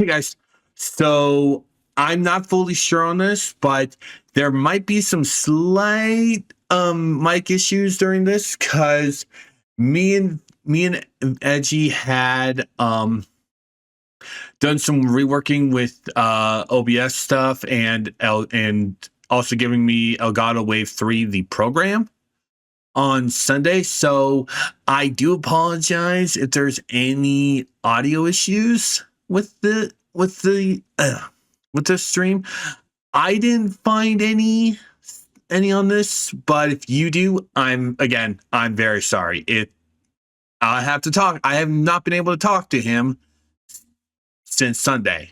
Hey guys, so I'm not fully sure on this, but there might be some slight mic issues during this because me and Edgy had done some reworking with OBS stuff and also giving me Elgato Wave 3 the program on Sunday. So I do apologize if there's any audio issues with the stream. I didn't find any on this, but if you do, I'm very sorry. I have to talk. I have not been able to talk to him since Sunday.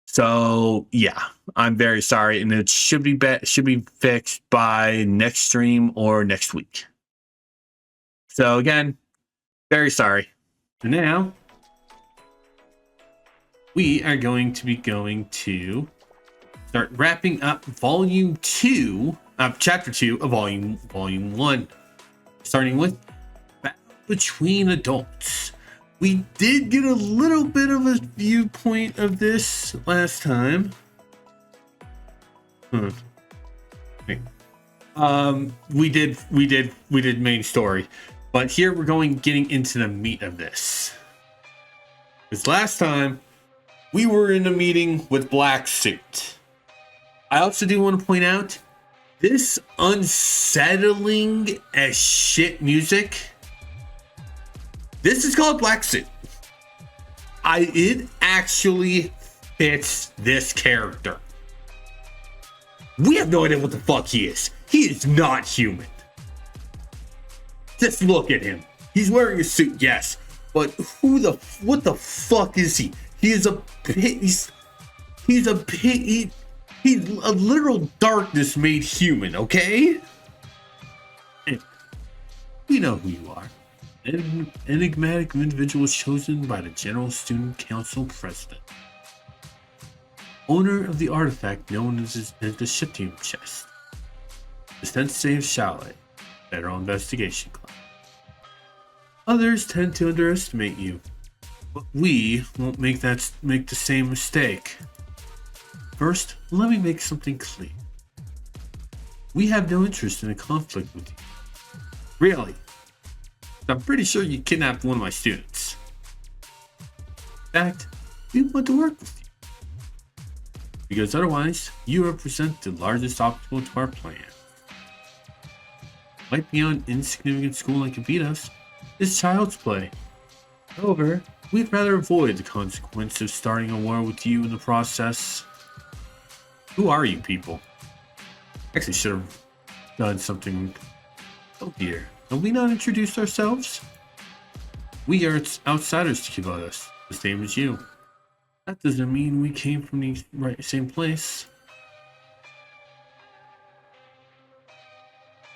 So yeah, I'm very sorry, and it should be fixed by next stream or next week. So again, very sorry. So now we are going to start wrapping up volume 2 of chapter 2 of volume 1, starting with Battle Between Adults. We did get a little bit of a viewpoint of this last time. We did main story, but here we're getting into the meat of this. Because last time we were in a meeting with Black Suit. I also do want to point out this unsettling as shit music. This is called Black Suit. It actually fits this character. We have no idea what the fuck he is. He is not human. Just look at him. He's wearing a suit, yes, but what the fuck is he? He's a literal darkness made human, okay? And we know who you are. An enigmatic individual chosen by the General Student Council President. Owner of the artifact known as the Shifting Chest. The Sensei Chalet, Federal Investigation Club. Others tend to underestimate you, but we won't make the same mistake. First, let me make something clear. We have no interest in a conflict with you. Really? I'm pretty sure you kidnapped one of my students. In fact, we want to work with you. Because otherwise, you represent the largest obstacle to our plan. Might be an insignificant school like Avita's. It's child's play. However, we'd rather avoid the consequence of starting a war with you in the process. Who are you people? Actually, should have done something. Oh dear, have we not introduced ourselves? We are outsiders to Kibotas, the same as you. That doesn't mean we came from the same place.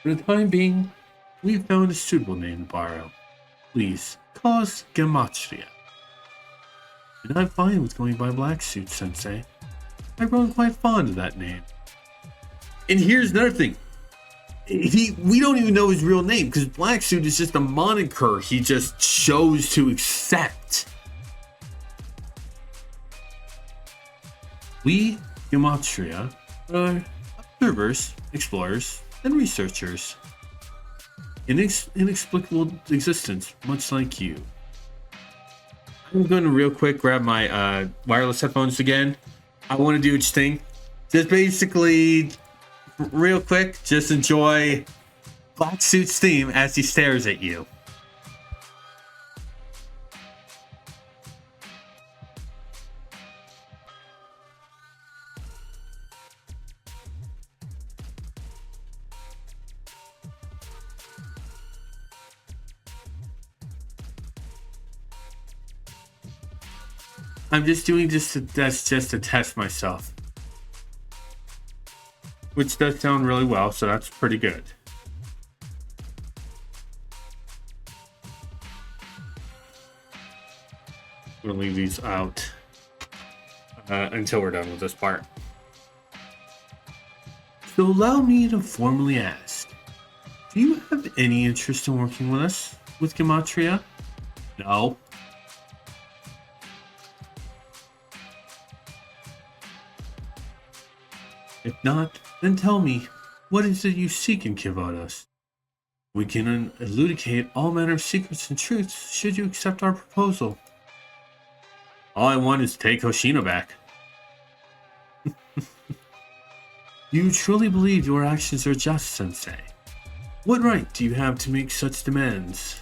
For the time being, we've found a suitable name to borrow. Please, call us Gematria. And I'm fine with going by Black Suit, Sensei. I've grown quite fond of that name. And here's another thing. We don't even know his real name because Black Suit is just a moniker he just chose to accept. We, Gematria, are observers, explorers, and researchers. Inexplicable existence, much like you. I'm going to real quick grab my wireless headphones again. I want to do its thing. Just basically, real quick, just enjoy Black Suit's theme as he stares at you. I'm just doing that's just to test myself. Which does sound really well, so that's pretty good. I'm gonna leave these out until we're done with this part. So allow me to formally ask, do you have any interest in working with us, with Gematria? No. If not, then tell me, what is it you seek and give out us? We can elucidate all manner of secrets and truths should you accept our proposal. All I want is to take Hoshino back. You truly believe your actions are just, Sensei? What right do you have to make such demands?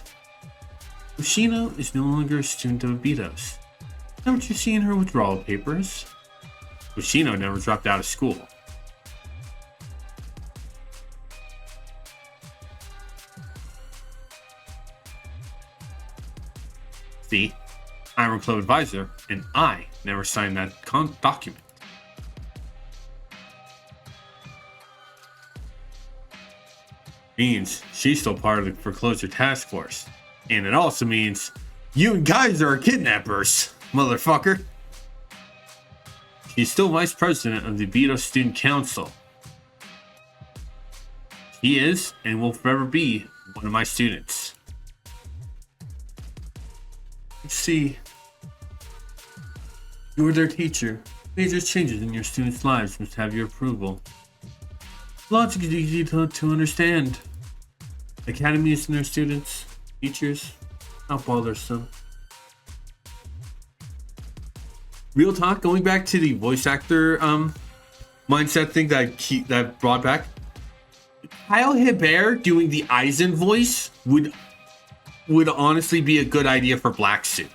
Hoshino is no longer a student of Abitos. Haven't you seen her withdrawal papers? Hoshino never dropped out of school. See, I'm a club advisor, and I never signed that document. Means she's still part of the Foreclosure task force. And it also means you guys are kidnappers, motherfucker. She's still vice president of the Abitos Student Council. She is and will forever be one of my students. See, you are their teacher. Major changes in your students' lives must have your approval. Logic is easy to understand. Academies and their students, teachers, how bothersome. Real talk, going back to the voice actor mindset thing that brought back. Kyle Hebert doing the Eisen voice would honestly be a good idea for Black Suit.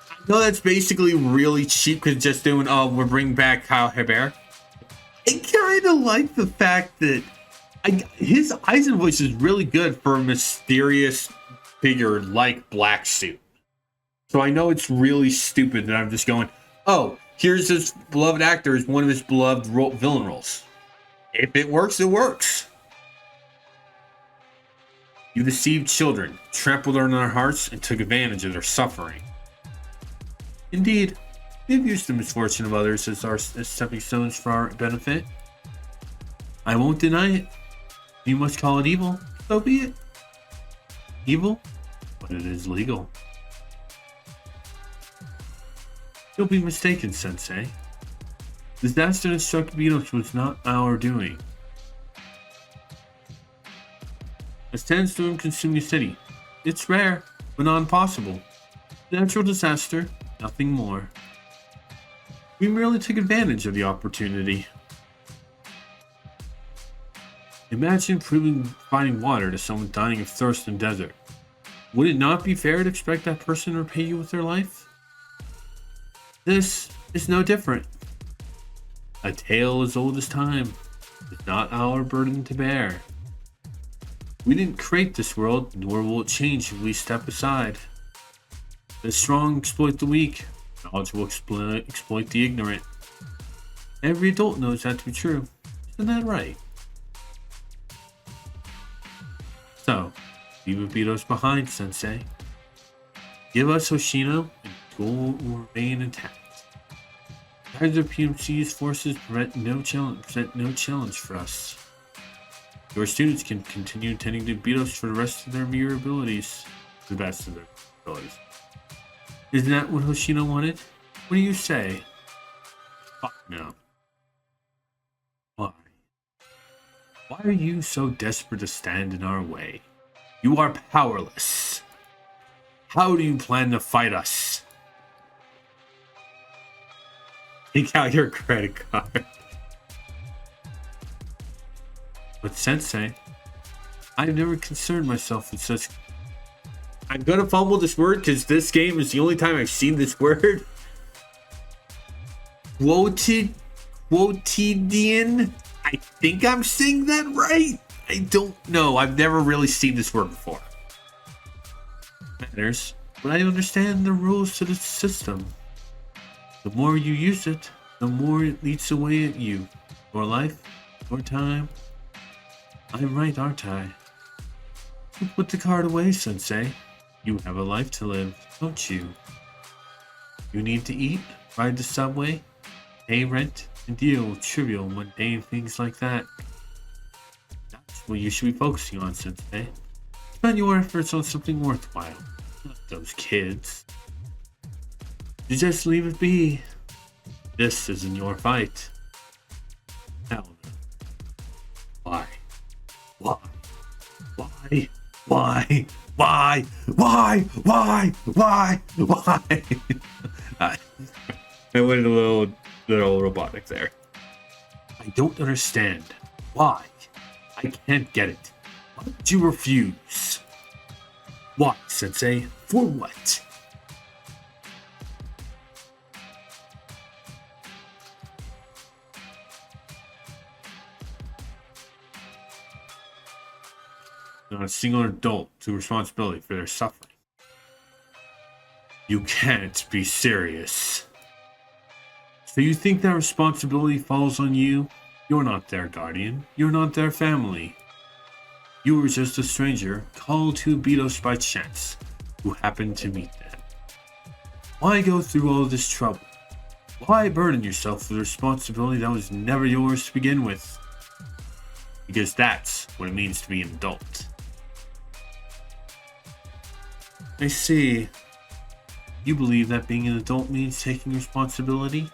I know that's basically really cheap because just doing, we're bringing back Kyle Hebert. I kind of like the fact that his Eisen voice is really good for a mysterious figure like Black Suit. So I know it's really stupid that I'm just going, oh, here's his beloved actor as one of his beloved villain roles. If it works, it works. You deceived children, trampled on their hearts, and took advantage of their suffering. Indeed, we've used the misfortune of others as stepping stones for our benefit. I won't deny it. You must call it evil, so be it. Evil, but it is legal. You'll be mistaken, Sensei. The disaster that struck Abitos was not our doing. A sandstorm consumed the city. It's rare, but not impossible. Natural disaster, nothing more. We merely took advantage of the opportunity. Imagine providing water to someone dying of thirst in the desert. Would it not be fair to expect that person to repay you with their life? This is no different. A tale as old as time. It's not our burden to bear. We didn't create this world, nor will it change if we step aside. The strong exploit the weak. Knowledge will exploit the ignorant. Every adult knows that to be true. Isn't that right? So, leave Abitos behind, Sensei. Give us Hoshino, and school will remain intact. Kaiser PMC's forces present no challenge for us. Your students can continue attending to Abitos for the rest of their mere abilities. The best of their abilities. Isn't that what Hoshino wanted? What do you say? Fuck no. Why? Why are you so desperate to stand in our way? You are powerless. How do you plan to fight us? Take out your credit card. But Sensei, I've never concerned myself with such... I'm gonna fumble this word because this game is the only time I've seen this word. Quotidian? I think I'm saying that right. I don't know. I've never really seen this word before. Matters, but I understand the rules to the system. The more you use it, the more it eats away at you. Your life, your time. I'm right, aren't I? Put the card away, Sensei. You have a life to live, don't you? You need to eat, ride the subway, pay rent, and deal with trivial, mundane things like that. That's what you should be focusing on, Sensei. Spend your efforts on something worthwhile, not those kids. You just leave it be. This isn't your fight. Why? Why? Why? Why? Why? Why? I went a little robotic there. I don't understand. Why? I can't get it. Why would you refuse? Why, Sensei? For what? Not a single adult took responsibility for their suffering. You can't be serious. So you think that responsibility falls on you? You're not their guardian. You're not their family. You were just a stranger called to Abydos by chance, who happened to meet them. Why go through all this trouble? Why burden yourself with a responsibility that was never yours to begin with? Because that's what it means to be an adult. I see. You believe that being an adult means taking responsibility?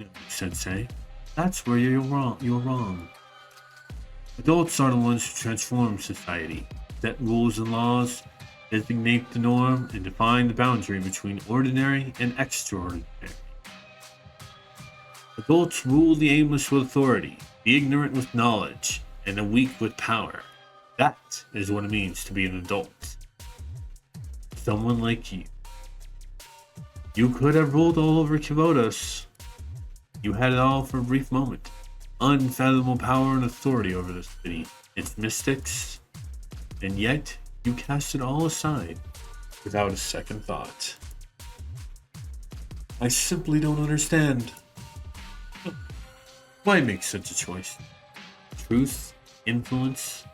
No, Sensei. That's where you're wrong. You're wrong. Adults are the ones who transform society, set rules and laws, designate the norm, and define the boundary between ordinary and extraordinary. Adults rule the aimless with authority, the ignorant with knowledge, and the weak with power. That is what it means to be an adult. Someone like you. You could have ruled all over Kivodos. You had it all for a brief moment. Unfathomable power and authority over the city, its mystics, and yet you cast it all aside without a second thought. I simply don't understand. Why make such a choice? Truth? Influence?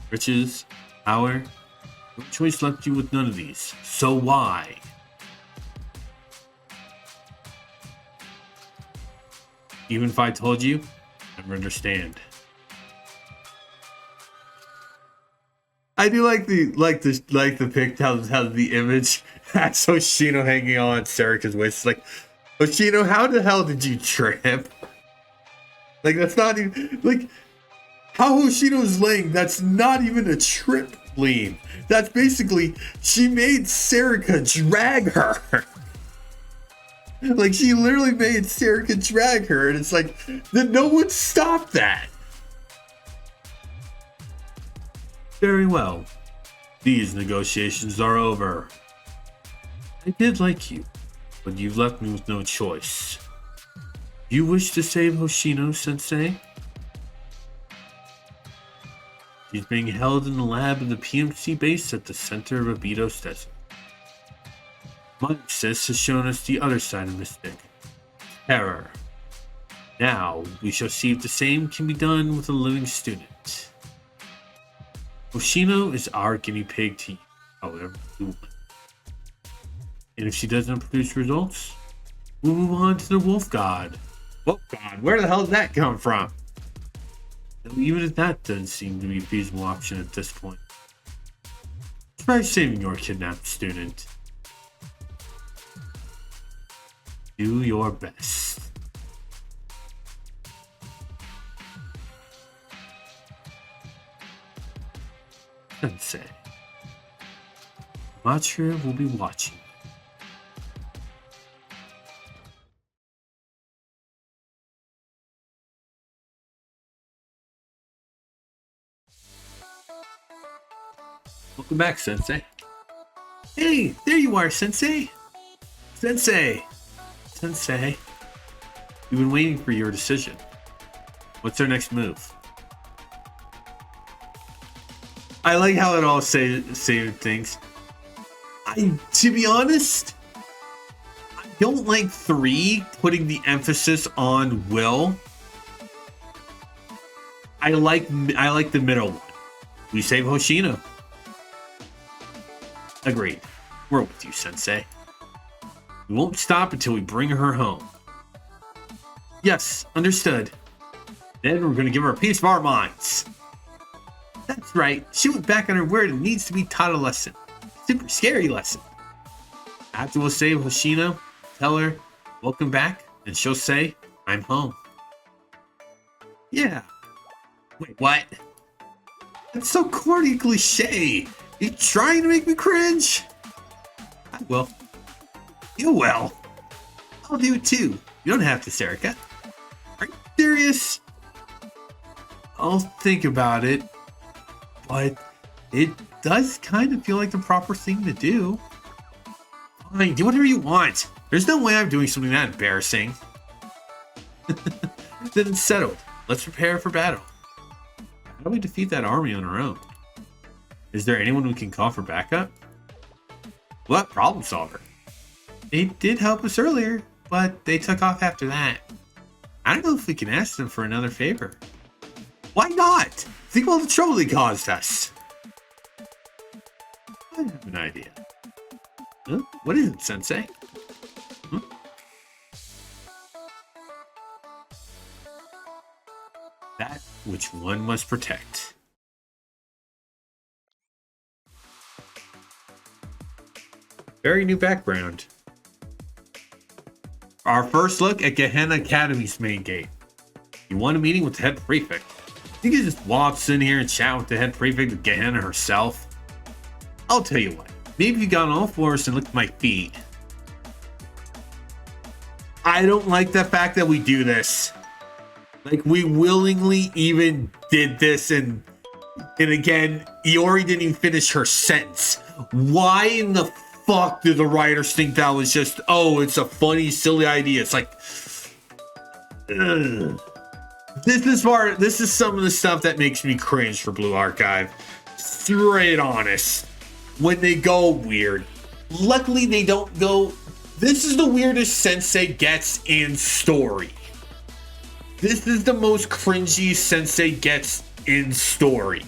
Riches? Power? Your choice left you with none of these. So why? Even if I told you, I never understand. I do like the pic how the image has Hoshino hanging on Serika's waist. It's like, Hoshino, how the hell did you trip? Like, that's not even like how Hoshino's laying. That's not even a trip lean. That's basically she made Serika drag her. Like, she literally made Serika drag her, and it's like, then no one stopped that. Very well. These negotiations are over. I did like you, but you've left me with no choice. You wish to save Hoshino, Sensei? She's being held in the lab in the PMC base at the center of Abydos Desert. My access has shown us the other side of Mystic. Terror. Now, we shall see if the same can be done with a living student. Hoshino is our guinea pig to you, however you want. And if she doesn't produce results, we'll move on to the Wolf God. Wolf God? Where the hell did that come from? Though even if that doesn't seem to be a feasible option at this point. Try saving your kidnapped student. Do your best. Sensei. Matra will be watching. Welcome back, Sensei. Hey, there you are, Sensei. Sensei. Sensei. We've been waiting for your decision. What's our next move? I like how it all saved things. To be honest, I don't like 3 putting the emphasis on Will. I like the middle one. We save Hoshino. Agreed. We're with you, Sensei. We won't stop until we bring her home. Yes, understood. Then we're gonna give her a piece of our minds. That's right. She went back on her word and needs to be taught a lesson. Super scary lesson. After we'll save Hoshino, tell her, welcome back, and she'll say, I'm home. Yeah. Wait, what? That's so corny and cliche. You trying to make me cringe? I will. You will. I'll do it too. You don't have to, Serica. Are you serious? I'll think about it. But it does kind of feel like the proper thing to do. Fine, do whatever you want. There's no way I'm doing something that embarrassing. Then it's settled. Let's prepare for battle. How do we defeat that army on our own? Is there anyone we can call for backup? What? Problem solver. They did help us earlier, but they took off after that. I don't know if we can ask them for another favor. Why not? Think of all the trouble they caused us. I have an idea. Huh? What is it, Sensei? Huh? That which one must protect. Very new background. Our first look at Gehenna Academy's main gate. You want a meeting with the head prefect? You can just waltz in here and chat with the head prefect of Gehenna herself. I'll tell you what. Maybe you got on all fours and licked at my feet. I don't like the fact that we do this. Like, we willingly even did this, and again, Iori didn't even finish her sentence. Why in the fuck did the writers think that was just, oh, it's a funny, silly idea? It's like, ugh. This is some of the stuff that makes me cringe for Blue Archive. Straight honest. When they go weird. Luckily, they don't go, this is the weirdest Sensei gets in story. This is the most cringy Sensei gets in story.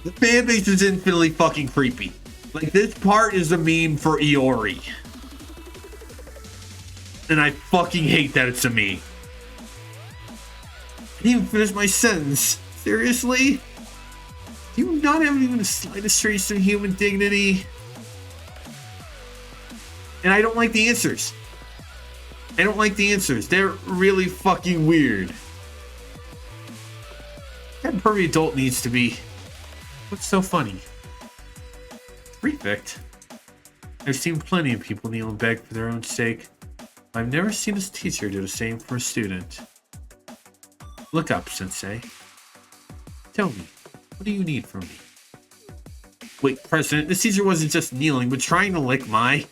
The fanbase is infinitely fucking creepy. Like, this part is a meme for Iori. And I fucking hate that it's a meme. I didn't even finish my sentence. Seriously? Do you not have even the slightest trace of human dignity? And I don't like the answers. I don't like the answers. They're really fucking weird. That pervy adult needs to be... What's so funny? Prefect? I've seen plenty of people kneel and beg for their own sake. I've never seen a teacher do the same for a student. Look up, Sensei. Tell me, what do you need from me? Wait, President, this teacher wasn't just kneeling, but trying to lick my...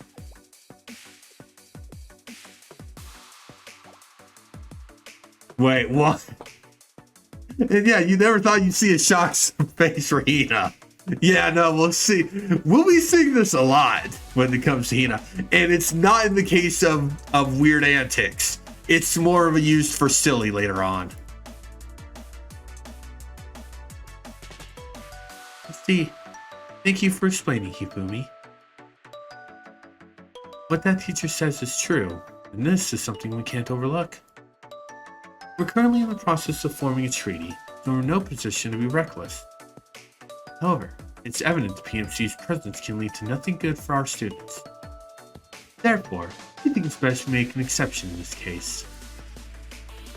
Wait, what? And yeah, you never thought you'd see a shocked face for Hina. Yeah, no, we'll see. We'll be seeing this a lot when it comes to Hina. And it's not in the case of weird antics. It's more of a use for silly later on. See, thank you for explaining, Hifumi. What that teacher says is true, and this is something we can't overlook. We're currently in the process of forming a treaty, so we're in no position to be reckless. However, it's evident the PMC's presence can lead to nothing good for our students. Therefore, I think it's best to make an exception in this case.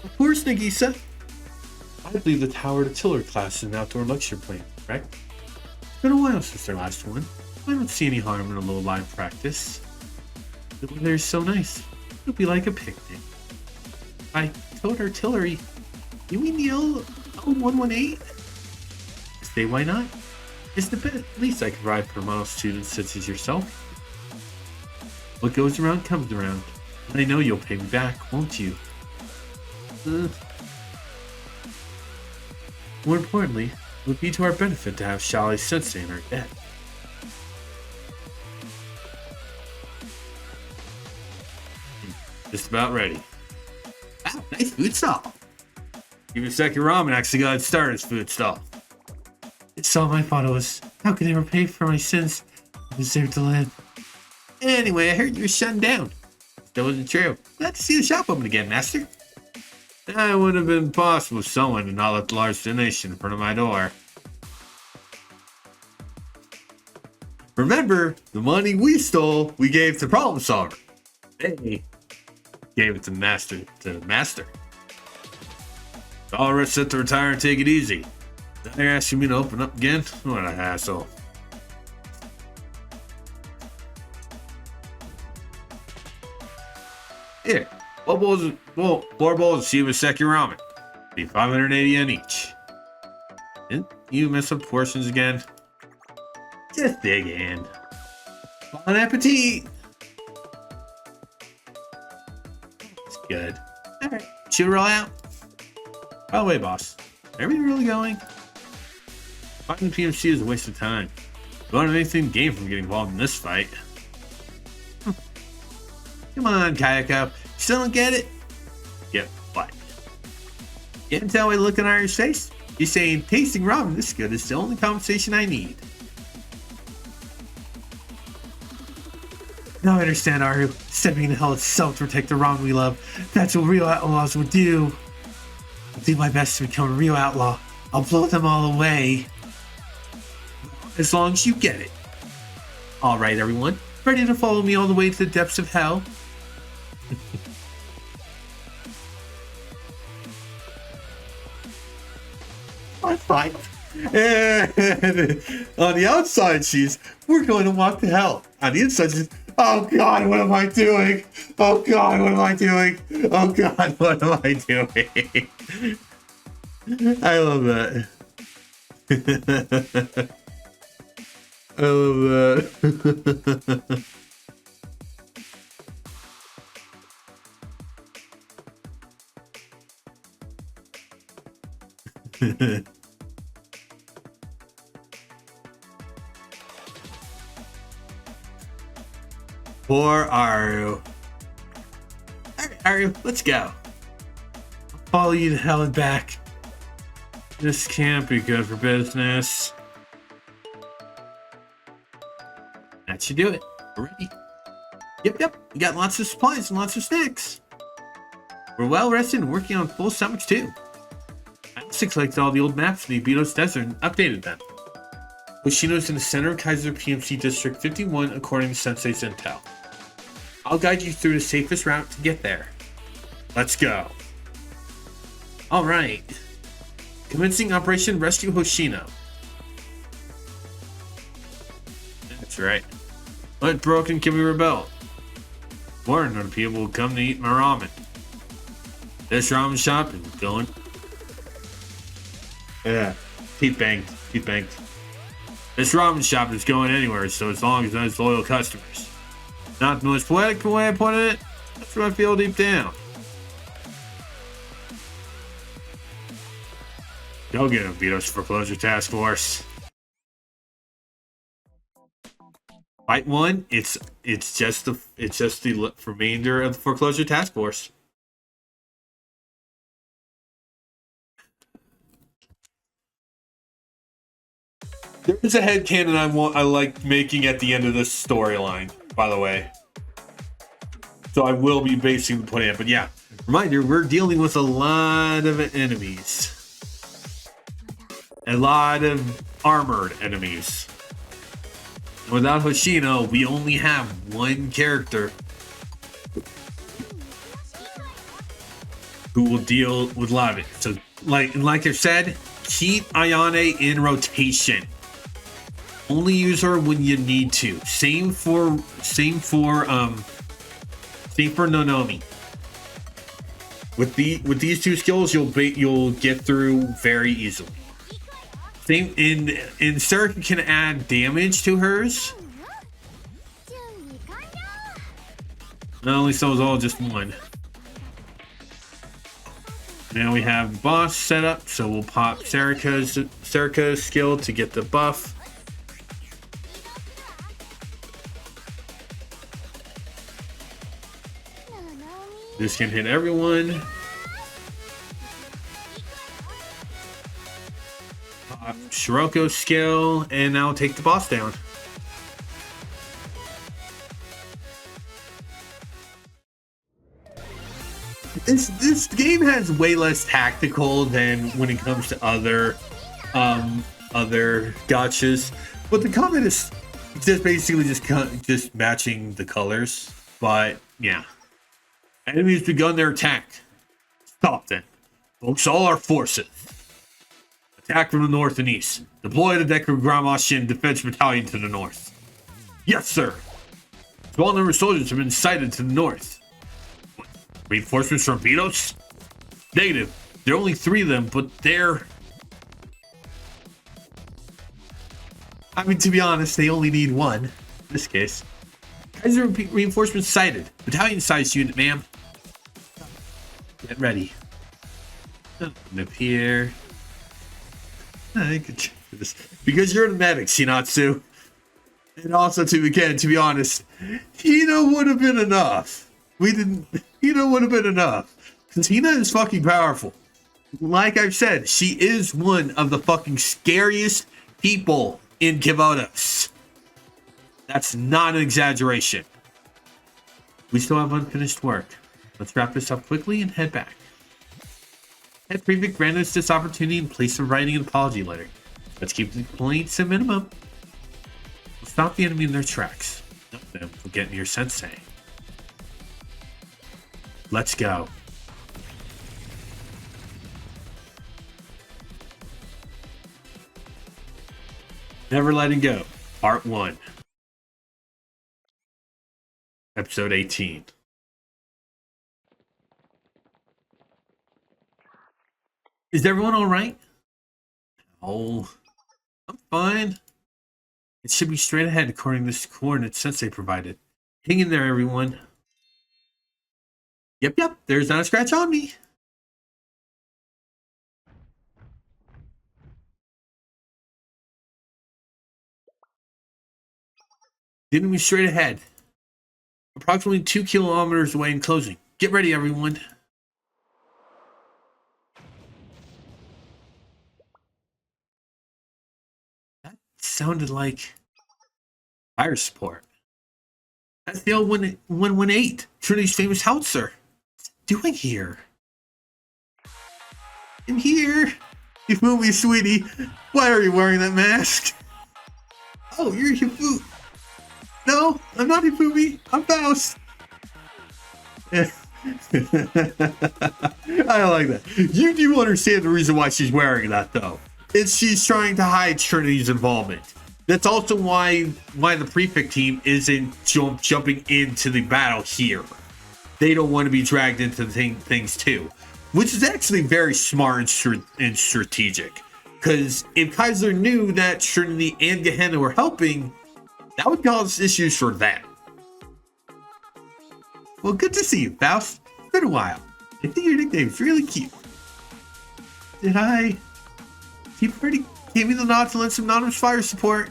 Of course, Nagisa. I believe the Tower to Tiller class is an outdoor lecture plan, correct? It's been a while since our last one. I don't see any harm in a little live practice. The weather is so nice. It'll be like a picnic. By Toad Artillery, you mean the L118? Say why not? It's the least I can provide for model students such as yourself. What goes around comes around, and I know you'll pay me back, won't you? More importantly, it would be to our benefit to have Shali Sensei in our debt. Just about ready. Wow, nice food stall. Give me a second, ramen actually got started as food stall. It's all my fault. It was, how could I ever pay for my sins? I deserve to live. Anyway, I heard you were shut down. That wasn't true. Glad to see the shop open again, Master. That would have been possible if someone had not left a large donation in front of my door. Remember, the money we stole, we gave to Problem Solver. Hey. Gave it to master. All right, set to retire and take it easy. They're asking me to open up again? What an asshole. Here, four bowls of Shibaseki ramen. Be 580 yen each. Didn't you mess up portions again? Just dig in. Bon appetit! It's good. Alright, should we roll out? By the way, boss, are we really going? Fighting the PMC is a waste of time. We don't have anything to gain from getting involved in this fight. Come on, Kayako. Still don't get it? Get what? Can't tell by looking at your face? You're saying tasting ramen this good is the only compensation I need. Now I understand, Aru. Stepping into hell itself to protect the ramen we love. That's what real outlaws would do. I'll do my best to become a real outlaw. I'll blow them all away. As long as you get it. Alright, everyone. Ready to follow me all the way to the depths of hell? I fight. And on the outside, we're going to walk to hell. On the inside, she's, oh God, what am I doing? Oh God, what am I doing? Oh God, what am I doing? I love that. I love that. Poor Aru. Alright, Aru, let's go. I'll follow you to hell and back. This can't be good for business. That should do it. We're ready. Yep. We got lots of supplies and lots of snacks. We're well rested and working on full stomachs too. I also collected all the old maps in the Abydos Desert and updated them. Hoshino's in the center of Kaiser PMC District 51 according to Sensei's intel. I'll guide you through the safest route to get there. Let's go. Alright. Commencing Operation Rescue Hoshino. That's right. What broken can we rebuild? More than people will come to eat my ramen. This ramen shop is going. Yeah. Teeth banged. This ramen shop is going anywhere, so as long as there's loyal customers. Not the most poetic way I put it, that's what I feel deep down. Go get him, Vito's Foreclosure Task Force. Fight 1, it's just the remainder of the Foreclosure Task Force. There's a headcanon I like making at the end of this storyline, by the way. So I will be basically putting it, but yeah. Reminder, we're dealing with a lot of enemies. A lot of armored enemies. Without Hoshino, we only have one character who will deal with a lot of it. So, like I said, keep Ayane in rotation. Only use her when you need to. Same for Nonomi. With these two skills, you'll get through very easily. Same in Sarika can add damage to hers. Not only so is all just one. Now we have the boss set up, so we'll pop Sarika's skill to get the buff. This can hit everyone. Shiroko's skill, and now take the boss down. This game has way less tactical than when it comes to other gotchas, but the combat is just basically just matching the colors. But yeah. Enemies begun their attack. Stop them. Focus all our forces. Attack from the north and east. Deploy the Deku Defense Battalion to the north. Yes, sir. Small number of soldiers have been sighted to the north. Reinforcements from Beatos? Negative. There are only 3 of them, but they're... I mean, to be honest, they only need 1. In this case. Kaiser reinforcements sighted. Battalion-sized unit, ma'am. Get ready. Up here. I could check this. Because you're the medic, Shinatsu. And also, to be honest, Hina would have been enough. Hina would have been enough. Because Hina is fucking powerful. Like I've said, she is one of the fucking scariest people in Kivotos. That's not an exaggeration. We still have unfinished work. Let's wrap this up quickly and head back. Head Prefect granted us this opportunity in place of writing an apology letter. Let's keep the complaints at minimum. We'll stop the enemy in their tracks. Help them from getting your sensei. Let's go. Never Letting Go, Part 1. Episode 18. Is everyone alright? Oh, I'm fine. It should be straight ahead according to this coordinate Sensei provided. Hang in there, everyone. Yep, there's not a scratch on me. Didn't we straight ahead? Approximately 2 kilometers away and closing. Get ready, everyone. That sounded like fire support. That's the old 118, Trinity's famous howitzer. What's it doing here? In here. Hifumi, sweetie. Why are you wearing that mask? Oh, you're Hifumi. No, I'm not Hifumi. I'm Faust. I like that. You do understand the reason why she's wearing that, though. It's she's trying to hide Trinity's involvement. That's also why the Prefect team isn't jumping into the battle here. They don't want to be dragged into things too, which is actually very smart and strategic. Because if Kaiser knew that Trinity and Gehenna were helping, that would cause issues for them. Well, good to see you, Faust. It's been a while. I think your nickname's really cute. Did I? He pretty gave me the nod to lend some anonymous fire support.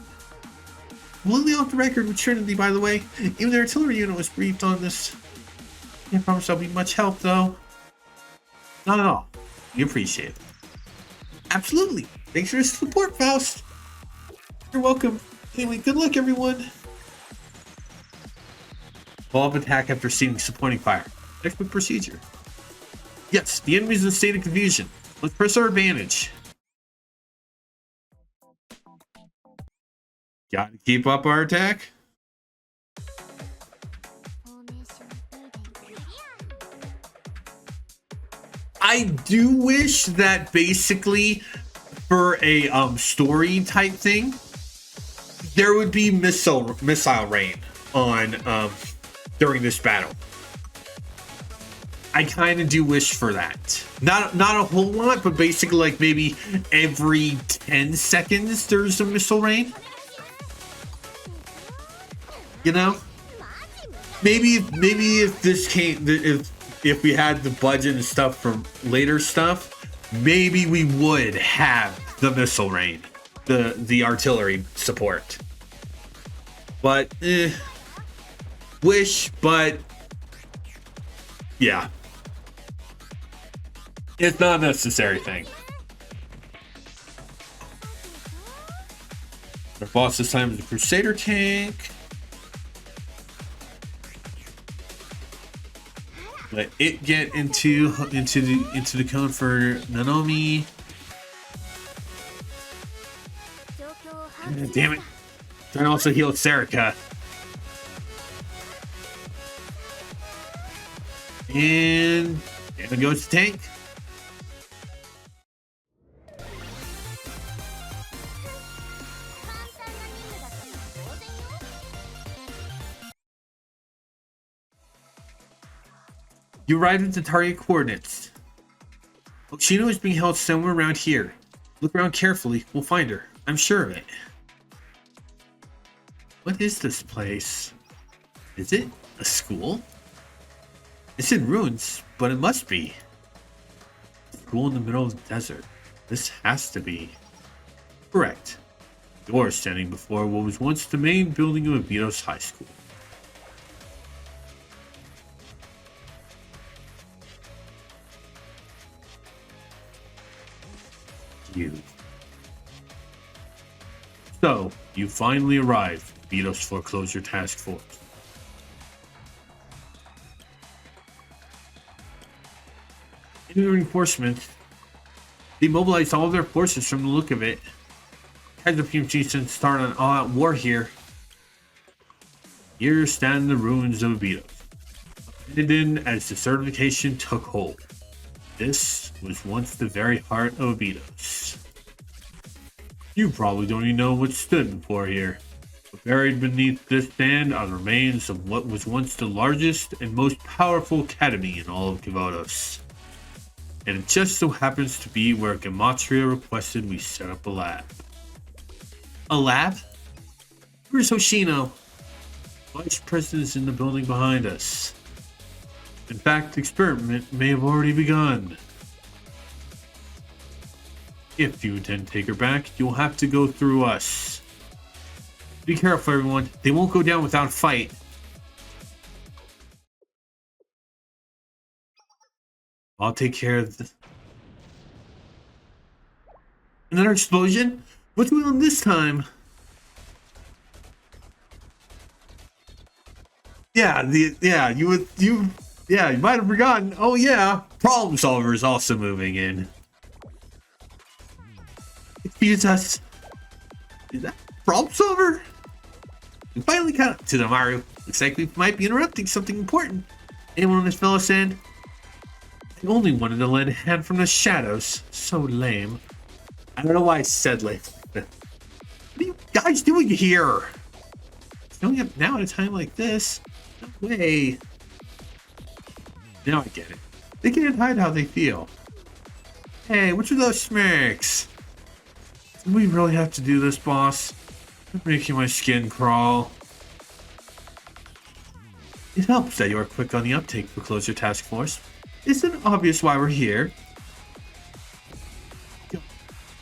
Completely off the record with Trinity, by the way. Even the artillery unit was briefed on this. Can't promise I'll be much help, though. Not at all. We appreciate it. Absolutely. Thanks for your support, Faust. You're welcome. Anyway, good luck, everyone. Follow-up attack after receiving supporting fire. Expert procedure. Yes, the enemy's in a state of confusion. Let's press our advantage. Gotta keep up our attack. I do wish that basically for a story type thing, there would be missile rain on during this battle. I kind of do wish for that. Not a whole lot, but basically like maybe every 10 seconds there's a missile rain. You know, maybe if this came, if we had the budget and stuff from later stuff, maybe we would have the missile rain, the artillery support. But wish, but yeah, it's not a necessary thing. Our boss this time is the Crusader tank. Let it get into the cone for Nanomi. Damn it! Trying to also heal Serica. And there goes the tank. You arrived at the target coordinates. Hoshino is being held somewhere around here. Look around carefully. We'll find her. I'm sure of it. What is this place? Is it a school? It's in ruins, but it must be. A school in the middle of the desert. This has to be. Correct. You're standing before what was once the main building of Abitos High School. So, you finally arrived, Abitos Foreclosure Task Force. In reinforcements, they mobilized all of their forces from the look of it. Kaiser PMG since started an all-out war here. Here stand the ruins of Abitos, abandoned as the certification took hold. This was once the very heart of Abitos. You probably don't even know what stood before here. But buried beneath this sand are the remains of what was once the largest and most powerful academy in all of Kivotos. And it just so happens to be where Gematria requested we set up a lab. A lab? Where's Hoshino? Vice President's in the building behind us. In fact, the experiment may have already begun. If you intend to take her back, you'll have to go through us. Be careful, everyone. They won't go down without a fight. I'll take care of this. Another explosion? What's going on this time? Yeah, you might have forgotten. Oh yeah, Problem Solver is also moving in. Excuse us. Is that Problem Solver? We finally caught up to them, Maru. Looks like we might be interrupting something important. Anyone on this fellow's end? I only wanted to lend a hand from the shadows. So lame. I don't know why I said lame. What are you guys doing here? Showing up now at a time like this? No way. Now I get it. They can't hide how they feel. Hey, what's with those smirks? Do we really have to do this, boss? You're making my skin crawl. It helps that you are quick on the uptake for Foreclosure Task Force. Isn't it obvious why we're here?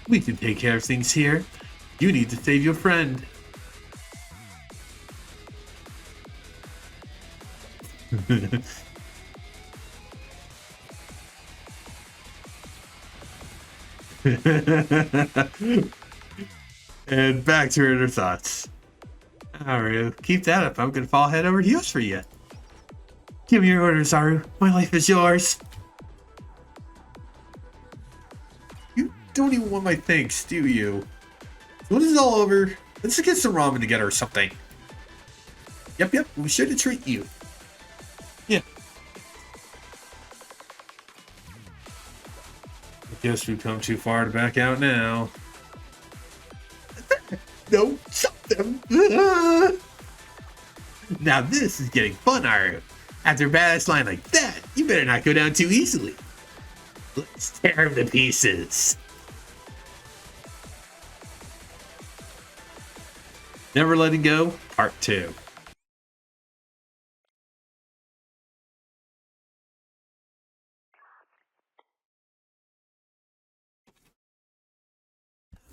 We can take care of things here. You need to save your friend. And back to her thoughts. Aru, keep that up. I'm gonna fall head over heels for you. Give me your orders, Aru. My life is yours. You don't even want my thanks, do you? When this is all over, let's just get some ramen together or something. Yep, we'll be sure to treat you. Yeah. I guess we've come too far to back out now. No, stop them. Now this is getting fun, Aru. After a badass line like that, you better not go down too easily. Let's tear him to pieces. Never Letting Go, Part 2.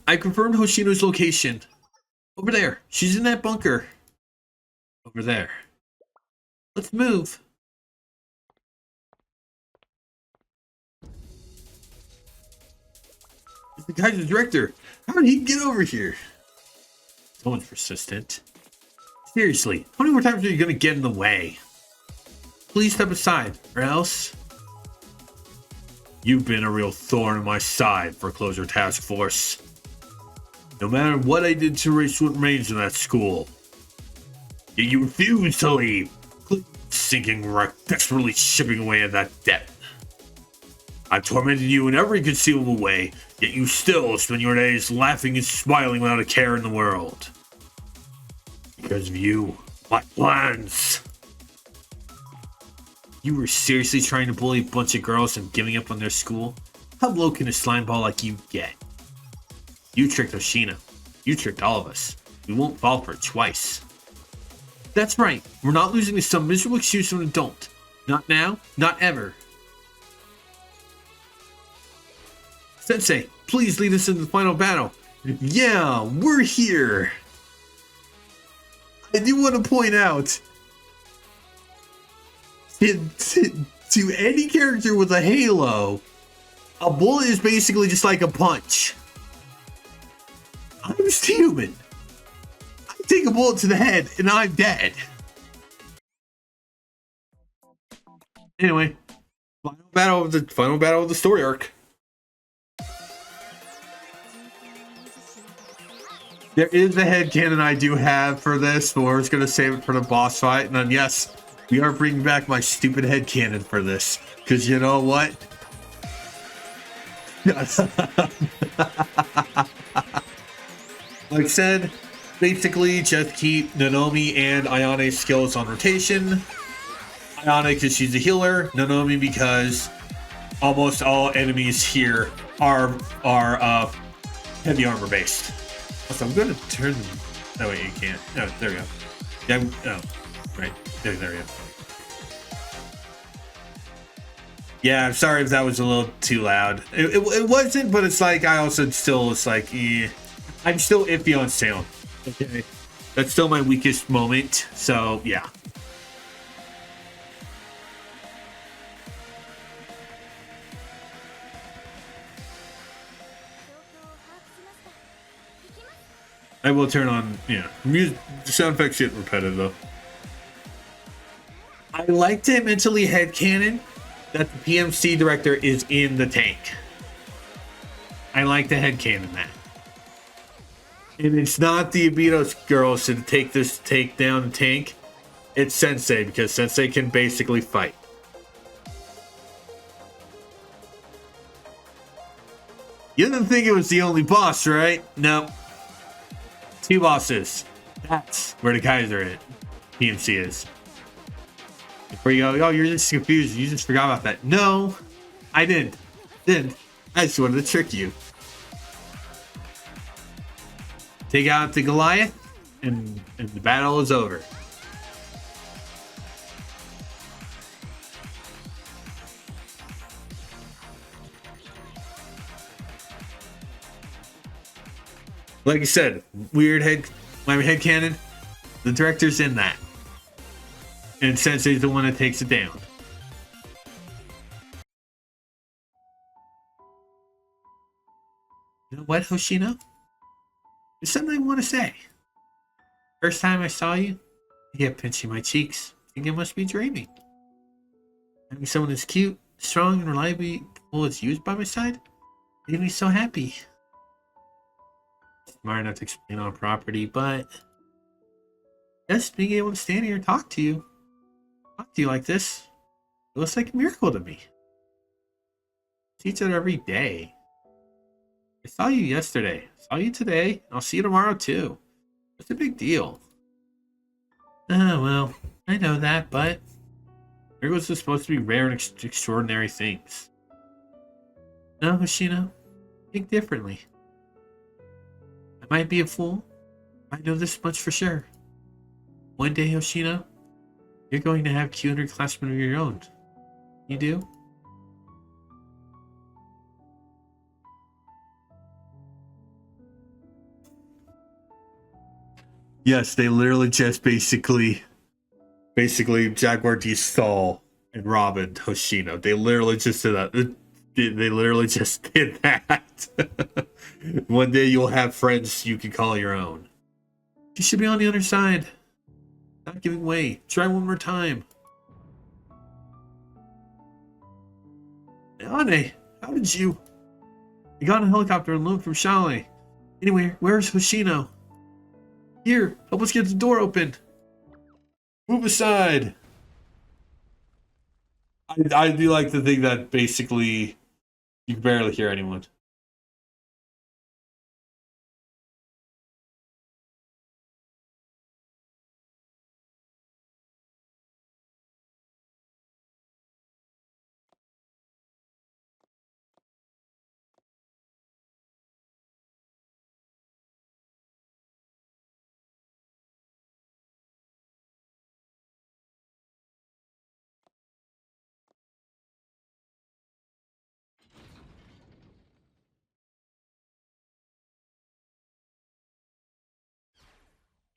I confirmed Hoshino's location. Over there. She's in that bunker. Over there. Let's move. It's the guy's the director. How did he get over here? Someone's persistent. Seriously, how many more times are you going to get in the way? Please step aside, or else... You've been a real thorn in my side, Foreclosure Task Force. No matter what I did to erase what remains in that school. Yet you refuse to leave. sinking wreck, desperately chipping away at that debt. I've tormented you in every conceivable way, yet you still spend your days laughing and smiling without a care in the world. Because of you, my plans. You were seriously trying to bully a bunch of girls and giving up on their school? How low can a slime ball like you get? You tricked Hoshino. You tricked all of us. We won't fall for it twice. That's right. We're not losing to some miserable excuse from an adult. Not now, not ever. Sensei, please lead us into the final battle. Yeah, we're here. I do want to point out, to any character with a halo, a bullet is basically just like a punch. I'm just human. I take a bullet to the head and I'm dead. Anyway, final battle of the story arc. There is a headcanon I do have for this, but we're just going to save it for the boss fight. And then, yes, we are bringing back my stupid headcanon for this. Because you know what? Like I said, basically just keep Nanomi and Ayane's skills on rotation. Ayane because she's a healer. Nanomi because almost all enemies here are heavy armor based. So I'm going to turn them. Oh, wait, you can't. No, there we go. Yeah, oh, right. There we go. Yeah, I'm sorry if that was a little too loud. It wasn't, but it's like, I also still, it's like, I'm still iffy on sound. Okay. That's still my weakest moment. So, yeah. I will turn on, music, sound effects get repetitive though. I like to mentally headcanon that the PMC director is in the tank. I like to headcanon that. And it's not the Abitos girls to take down the tank. It's Sensei, because Sensei can basically fight. You didn't think it was the only boss, right? No. 2 bosses. That's where the Kaiser is. PMC is. Before you go, oh, you're just confused. You just forgot about that. No, I didn't. I just wanted to trick you. Take out the Goliath, and the battle is over. Like I said, my headcanon, the director's in that. And Sensei's the one that takes it down. You know what, Hoshino? There's something I want to say. First time I saw you, I kept pinching my cheeks. I think I must be dreaming. Having someone as cute, strong, and reliable as you by my side made me so happy. Smart enough to explain on property, but just being able to stand here and talk to you like this, it looks like a miracle to me. We see each other every day. I saw you yesterday. I saw you today. I'll see you tomorrow too. What's the big deal? Oh, well, I know that, but miracles are supposed to be rare and extraordinary things. No, Hoshino, think differently. I might be a fool. I know this much for sure. One day, Hoshino, you're going to have cute underclassmen of your own. You do? Yes, they literally just basically Jaguar D. Saul and Robin Hoshino. They literally just did that. They literally just did that. One day you'll have friends you can call your own. You should be on the other side. Not giving way. Try one more time. Ayane, how did you? I got a helicopter and loaned from Chalet. Anyway, where's Hoshino? Here, help us get the door open. Move aside. I do like to think that basically you can barely hear anyone.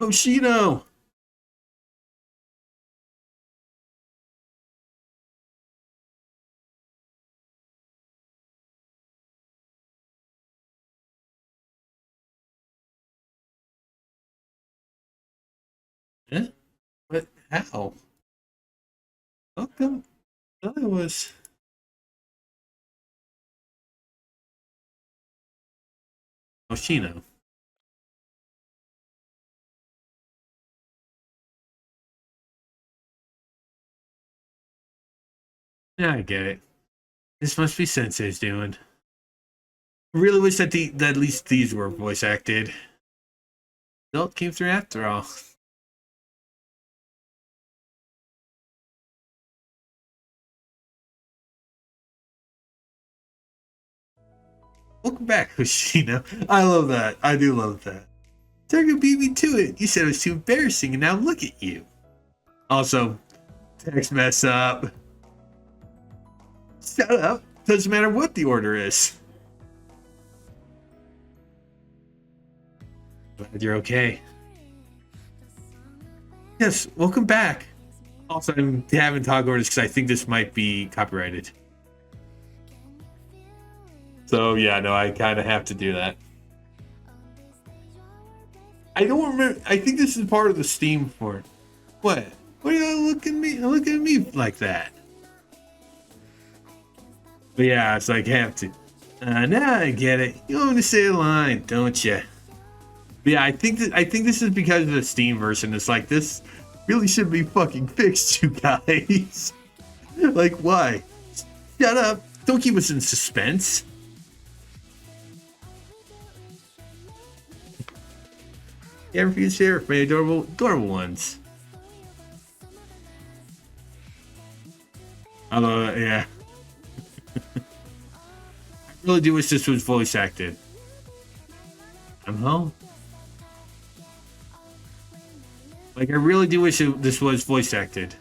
Oshino! Eh? What? How? How come? I was. Oshino. Yeah, I get it. This must be Sensei's doing. I really wish that at least these were voice acted. Adult came through after all. Welcome back, Hoshino. I love that. I do love that. Tiger beat me to it. You said it was too embarrassing, and now look at you. Also, text mess up. Shut up. Doesn't matter what the order is. Glad you're okay. Yes, welcome back. Also, I'm having talk orders because I think this might be copyrighted. So yeah, no, I kind of have to do that. I don't remember. I think this is part of the Steam for it. What? What are you looking at me? Look at me like that. But yeah, it's like have to. Now I get it. You want to say a line, don't you? But yeah, I think this is because of the Steam version. It's like this really should be fucking fixed, you guys. Like why? Shut up! Don't keep us in suspense. Yeah, refuse share for adorable ones. Although, yeah. I really do wish this was voice acted. I'm home. Like, I really do wish this was voice acted.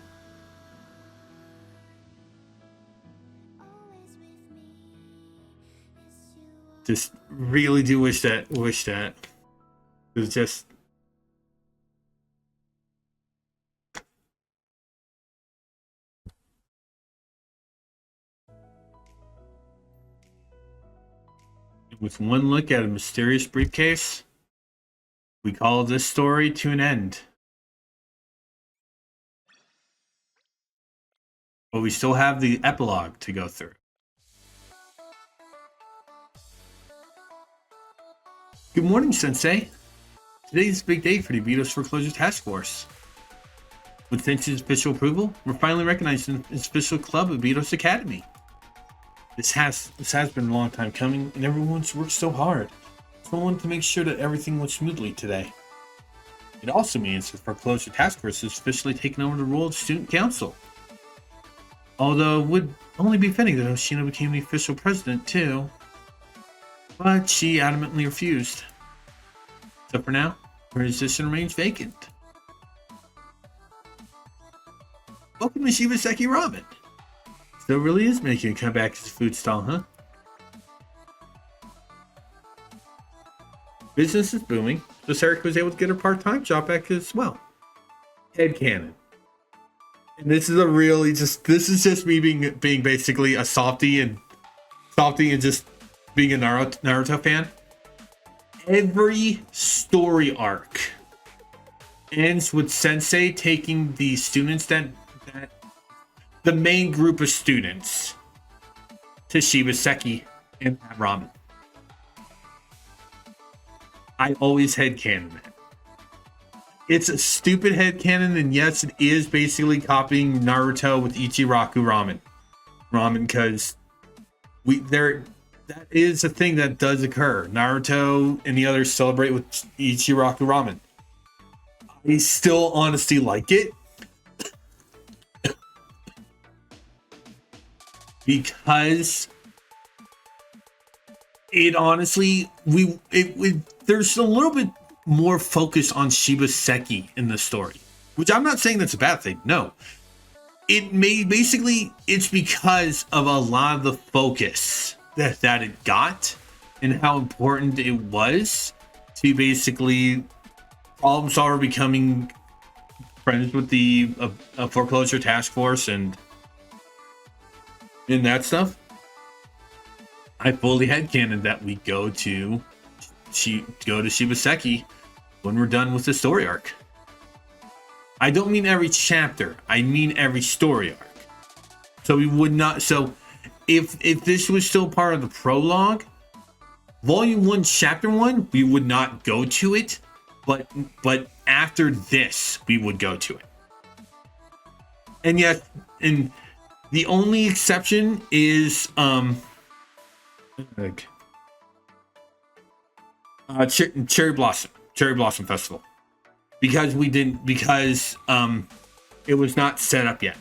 Just really do wish that. It was just. With one look at a mysterious briefcase, we call this story to an end. But we still have the epilogue to go through. Good morning, Sensei. Today's a big day for the Vito's Foreclosure Task Force. With Sensei's official approval, we're finally recognized in its official club of Vito's Academy. This has been a long time coming, and everyone's worked so hard. So I wanted to make sure that everything went smoothly today. It also means the Foreclosure Task Force has officially taken over the role of Student Council. Although it would only be fitting that Hoshino became the official president too. But she adamantly refused. So for now, her position remains vacant. Welcome to Shibaseki Ramen. So it really is making a comeback as a food stall, huh? Business is booming, so Sarika was able to get her part-time job back as well. Headcanon. And this is just me being basically a softie and just being a Naruto fan. Every story arc ends with Sensei taking the students that the main group of students to Shibaseki and ramen. I always headcanon that. It's a stupid headcanon, and yes, it is basically copying Naruto with Ichiraku ramen. ramen because that is a thing that does occur. Naruto and the others celebrate with Ichiraku ramen. I still honestly like it because it honestly there's a little bit more focus on Shibaseki in the story, which I'm not saying that's a bad thing. No, it's because of a lot of the focus that it got and how important it was to basically problem solver becoming friends with the foreclosure task force and that stuff. I fully headcanon that we go to Shibaseki when we're done with the story arc. I don't mean every chapter. I mean every story arc. So we would not. So if this was still part of the prologue, Volume 1, Chapter 1, we would not go to it. But after this, we would go to it. And yet, and the only exception is Cherry Blossom Festival, because it was not set up yet.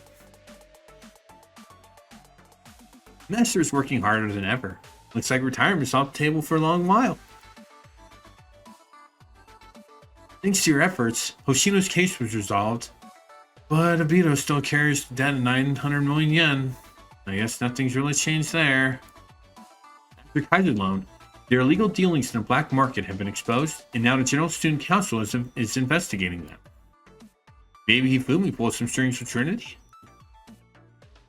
Master's working harder than ever. Looks like retirement's off the table for a long while. Thanks to your efforts, Hoshino's case was resolved, but Obito still carries the debt of 900 million yen. I guess nothing's really changed there. After Kaiser loan, their illegal dealings in the black market have been exposed, and now the General Student Council is investigating them. Maybe Hifumi pulled some strings with Trinity?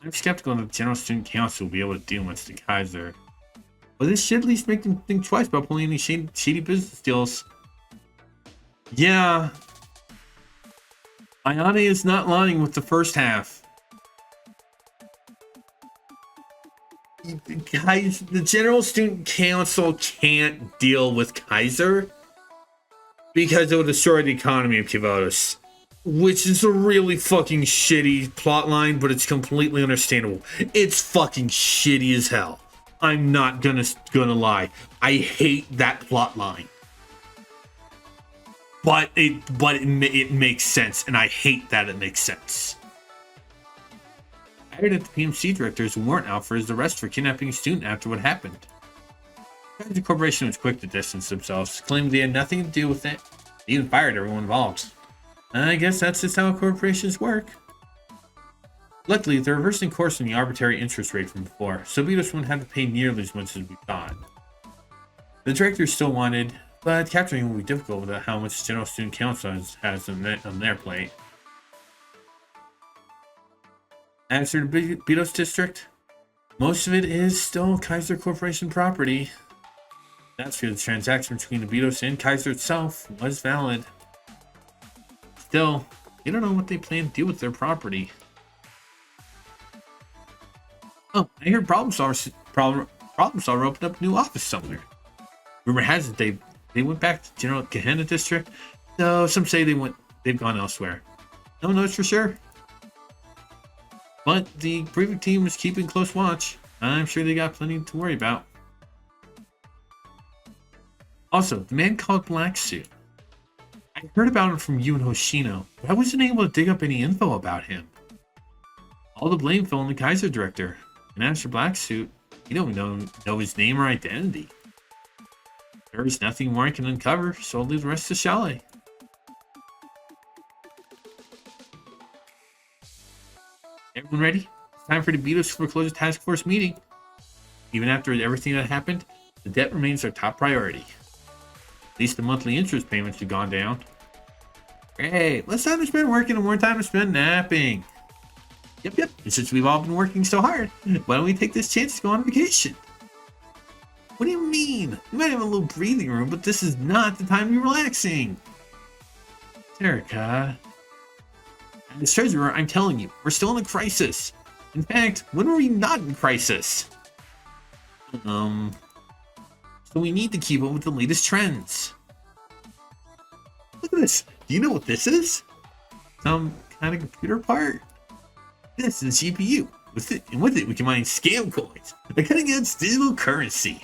I'm skeptical that the General Student Council will be able to deal with the Kaiser. But this should at least make them think twice about pulling any shady business deals. Yeah. Ayane is not lying with the first half. Guys, the General Student Council can't deal with Kaiser because it would destroy the economy of Kivotos, which is a really fucking shitty plotline, but it's completely understandable. It's fucking shitty as hell. I'm not gonna lie. I hate that plotline. But it makes sense, and I hate that it makes sense. I heard that the PMC director is a warrant out for his arrest for kidnapping a student after what happened. The corporation was quick to distance themselves, claiming they had nothing to do with it. They even fired everyone involved. I guess that's just how corporations work. Luckily, they're reversing course in the arbitrary interest rate from before, so Beatos won't have to pay nearly as much as we thought. The director is still wanted, but capturing him will be difficult with how much General Student Council has on their plate. As for the Beatos district, most of it is still Kaiser Corporation property. That's because the transaction between the Beatos and Kaiser itself was valid. Still, they don't know what they plan to do with their property. Oh, I heard Problem Solver opened up a new office somewhere. Rumor has it they went back to General Gehenna district, though some say they've gone elsewhere. No one knows for sure. But the prefect team is keeping close watch. I'm sure they got plenty to worry about. Also, the man called Black Suit. I heard about him from you and Hoshino, but I wasn't able to dig up any info about him. All the blame fell on the Kaiser director, and as for Black Suit, you don't know his name or identity. There is nothing more I can uncover, so I'll leave the rest to Chalet. Everyone ready? It's time for the Beatos Foreclosure Task Force meeting. Even after everything that happened, the debt remains our top priority. At least the monthly interest payments have gone down. Great, less time to spend working and more time to spend napping. Yep. And since we've all been working so hard, why don't we take this chance to go on vacation? What do you mean? We might have a little breathing room, but this is not the time to be relaxing. Erica. As treasurer, I'm telling you, we're still in a crisis. In fact, when were we not in crisis? So we need to keep up with the latest trends. Look at this. Do you know what this is? Some kind of computer part? This is GPU. With it, we can mine scam coins, a cutting-edge digital currency.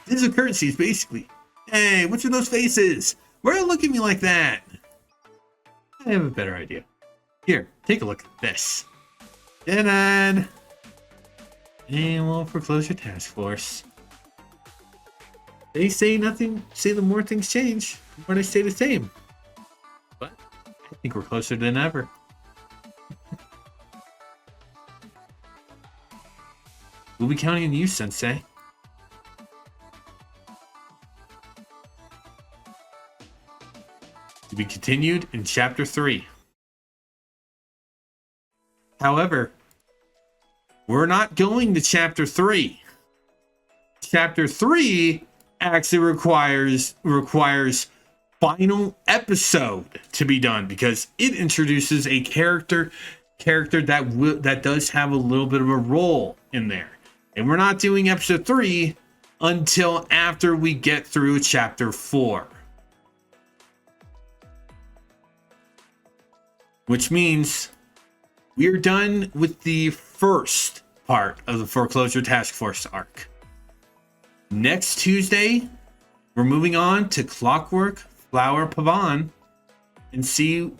Digital currency is basically, hey, what's with those faces? Why are you looking at me like that? I have a better idea. Here, take a look at this. And well, Foreclosure Task Force. They say nothing. Say the more things change, the more they stay the same. But I think we're closer than ever. We'll be counting on you, Sensei. To be continued in Chapter 3. However, we're not going to Chapter 3. Chapter 3 actually requires final episode to be done because it introduces a character that does have a little bit of a role in there. And we're not doing episode 3 until after we get through chapter 4. Which means we're done with the first part of the Foreclosure Task Force arc. Next Tuesday, we're moving on to Clockwork Flower Pavan and see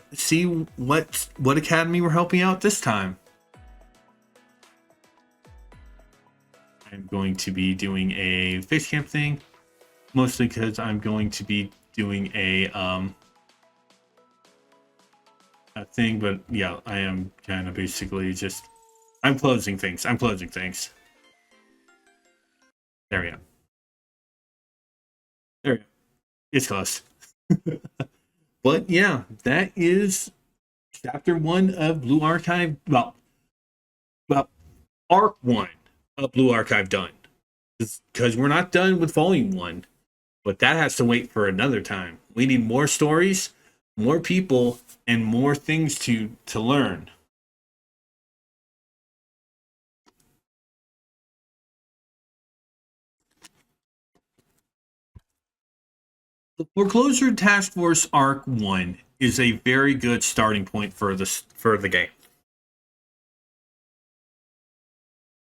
what academy we're helping out this time. I'm going to be doing a fish camp thing, mostly because I'm going to be doing a thing, but yeah, I am kind of basically just I'm closing things. There we go. There we go. It's close. But yeah, that is chapter 1 of Blue Archive. Well, arc 1 of Blue Archive done. Because we're not done with volume 1, but that has to wait for another time. We need more stories, more people, and more things to learn. The Foreclosure Task Force Arc 1 is a very good starting point for the game.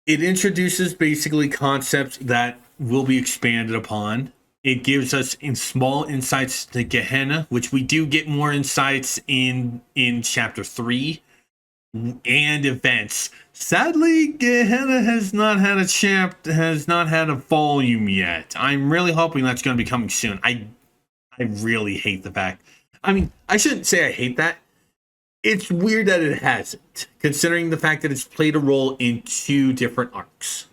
It introduces basically concepts that will be expanded upon. It gives us small insights to Gehenna, which we do get more insights in chapter 3 and events. Sadly, Gehenna has not had a volume yet. I'm really hoping that's going to be coming soon. I really hate the fact. I mean, I shouldn't say I hate that. It's weird that it hasn't, considering the fact that it's played a role in 2 different arcs.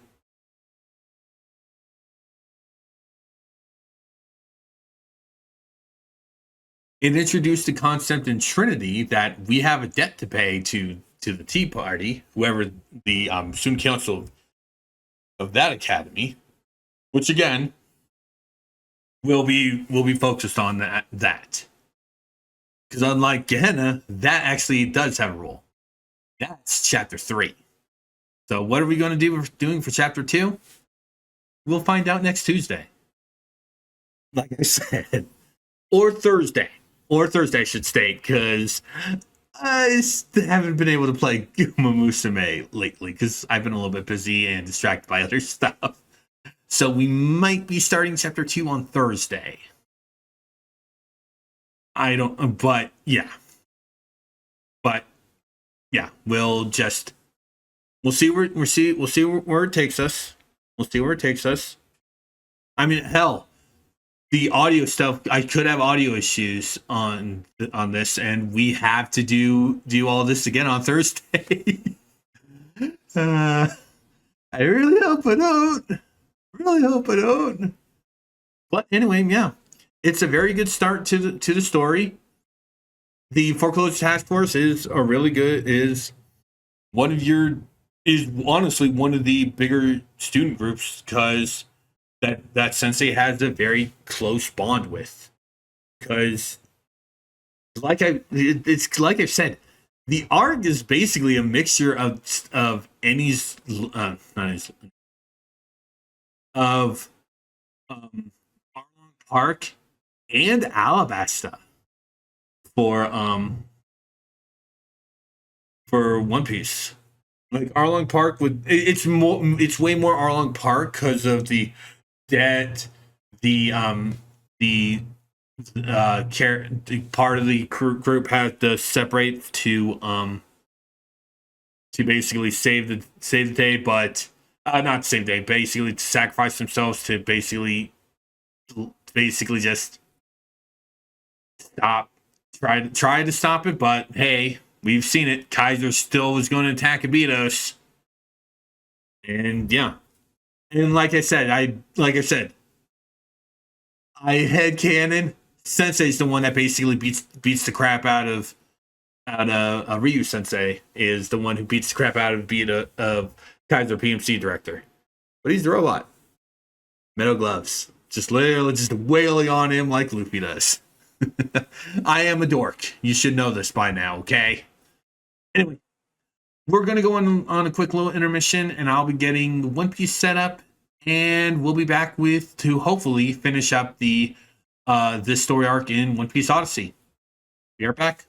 It introduced the concept in Trinity that we have a debt to pay to the Tea Party, whoever the student council of that academy, which again will be focused on that. Because unlike Gehenna, that actually does have a role. That's chapter 3. So what are we going to doing for chapter 2? We'll find out next Tuesday. Like I said, or Thursday, I should state, because I haven't been able to play Guma Musume lately because I've been a little bit busy and distracted by other stuff. So we might be starting chapter 2 on Thursday. But yeah, we'll see where it takes us. We'll see where it takes us. I mean, hell, the audio stuff, I could have audio issues on this, and we have to do all this again on Thursday. I really hope I don't. But anyway, yeah, it's a very good start to the story. The Foreclosure Task Force is honestly one of the bigger student groups because that sensei has a very close bond with. Because it's like I've said, the arc is basically a mixture of Annie's of Arlong Park and Alabasta for One Piece. Like Arlong Park it's way more Arlong Park because of the debt, the the the part of the group had to separate to basically save the day, but not save the day, basically to sacrifice themselves to basically just stop try to stop it. But hey, we've seen it. Kaiser still was going to attack Abitos, and yeah, and like I said, I head canon. Sensei's the one that basically beats the crap out of Ryu Sensei is the one who beats the crap out of Kaiser PMC director, but he's the robot. Metal gloves, just literally just wailing on him like Luffy does. I am a dork. You should know this by now, okay? Anyway, we're gonna go on a quick little intermission, and I'll be getting One Piece set up, and we'll be back to hopefully finish up the this story arc in One Piece Odyssey. Be right back.